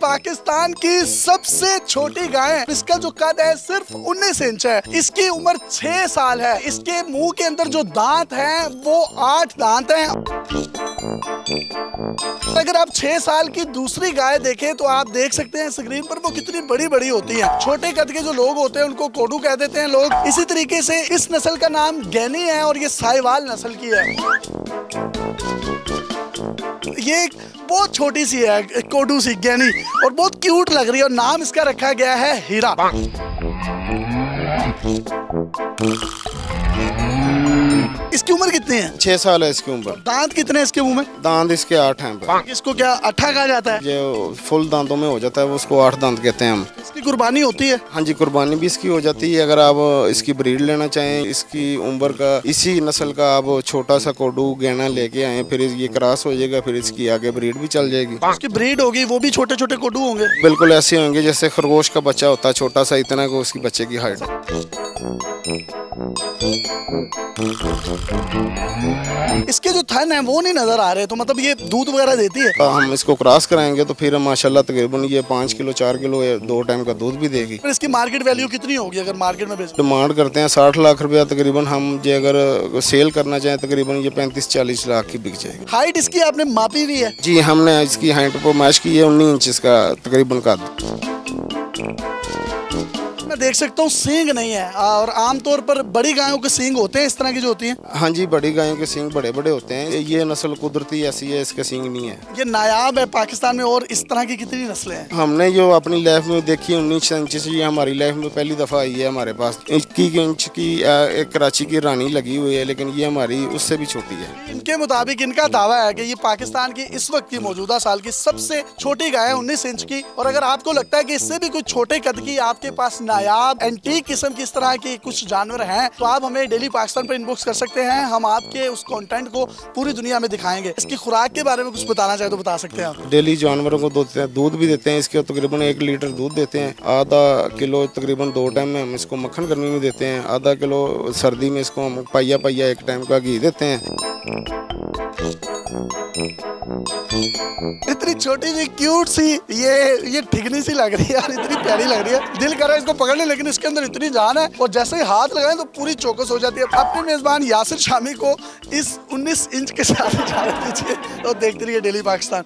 पाकिस्तान की सबसे छोटी गाय, इसका जो कद है सिर्फ 19 इंच है। इसकी उम्र 6 साल है। इसके मुंह के अंदर जो दांत हैं वो 8 दांत हैं। अगर आप 6 साल की दूसरी गाय देखें तो आप देख सकते हैं स्क्रीन पर वो कितनी बड़ी बड़ी होती है। छोटे कद के जो लोग होते हैं उनको कोडू कह देते हैं लोग। इसी तरीके से इस नस्ल का नाम गैनी है और ये साहिवाल नस्ल की है। ये बहुत छोटी सी है कोडू सी गैनी और बहुत क्यूट लग रही है और नाम इसका रखा गया है हीरा। इसकी उम्र कितनी है? 6 साल है इसकी उम्र। दांत कितने हैं इसके मुंह में? दांत इसके 8 हैं। इसको क्या अट्ठा कहा जाता है? जो फुल दांतों में हो जाता है वो उसको 8 दांत कहते हैं हम। इसकी कुर्बानी होती है? हाँ जी, कुर्बानी भी इसकी हो जाती है। अगर आप इसकी ब्रीड लेना चाहें, इसकी उम्र का इसी नस्ल का आप छोटा सा कोडू गैना लेके आए, फिर ये क्रॉस हो जाएगा, फिर इसकी आगे ब्रीड भी चल जाएगी। इसकी ब्रीड होगी वो भी छोटे छोटे कोडू होंगे? बिल्कुल ऐसे होंगे जैसे खरगोश का बच्चा होता है, छोटा सा, इतना को उसकी बच्चे की हाइट। इसके जो थन है वो नहीं नजर आ रहे, तो मतलब ये दूध वगैरह देती है? हम इसको क्रॉस कराएंगे तो फिर माशाल्लाह तकरीबन ये 5 किलो 4 किलो 2 टाइम का दूध भी देगी। फिर इसकी मार्केट वैल्यू कितनी होगी अगर मार्केट में बेच? डिमांड करते हैं 60 लाख रुपया तकरीबन। हम जो अगर सेल करना चाहें तकरीबन ये 35-40 लाख की बिक जाएगी। हाइट इसकी आपने मापी भी है? जी, हमने इसकी हाइट को मैच की है। 19 इंच इसका तकरीबन कद। मैं देख सकता हूँ सींग नहीं है और आमतौर पर बड़ी गायों के सींग होते हैं इस तरह की जो होती हैं। हाँ जी, बड़ी गायों के सींग बड़े बड़े होते हैं। ये नस्ल कुदरती ऐसी है, इसके सींग नहीं है। ये नायाब है पाकिस्तान में। और इस तरह की कितनी नस्लें हैं? हमने जो अपनी लाइफ में देखी 19 इंच से, ये हमारी लाइफ में पहली दफा आई है हमारे पास। 21 इंच की एक कराची की रानी लगी हुई है, लेकिन ये हमारी उससे भी छोटी है। इनके मुताबिक इनका दावा है कि ये पाकिस्तान की इस वक्त की मौजूदा साल की सबसे छोटी गाय है 19 इंच की। और अगर आपको लगता है कि इससे भी कुछ छोटे कद की आपके पास नायाब एंटीक किस्म की इस तरह के कुछ जानवर हैं तो आप हमें डेली पाकिस्तान पर इनबॉक्स कर सकते हैं। हम आपके उस कंटेंट को पूरी दुनिया में दिखाएंगे। इसकी खुराक के बारे में कुछ बताना चाहे तो बता सकते हैं आप? डेली जानवरों को दूध भी देते हैं। इसके तकरीबन 1 लीटर दूध देते हैं। आधा किलो तकरीबन 2 टाइम में हम इसको मक्खन गर्मी में देते हैं। आधा किलो सर्दी में इसको हम पाइया 1 टाइम का घी देते हैं। इतनी छोटी सी क्यूट सी ये ठिकनी सी लग रही है और इतनी प्यारी लग रही है। दिल कर रहा है इसको पकड़ने, लेकिन इसके अंदर इतनी जान है और जैसे ही हाथ लगाएं तो पूरी चौकस हो जाती है। अपने मेजबान यासिर शामी को इस 19 इंच के साथ इजाजत दीजिए और देखते रहिए डेली पाकिस्तान।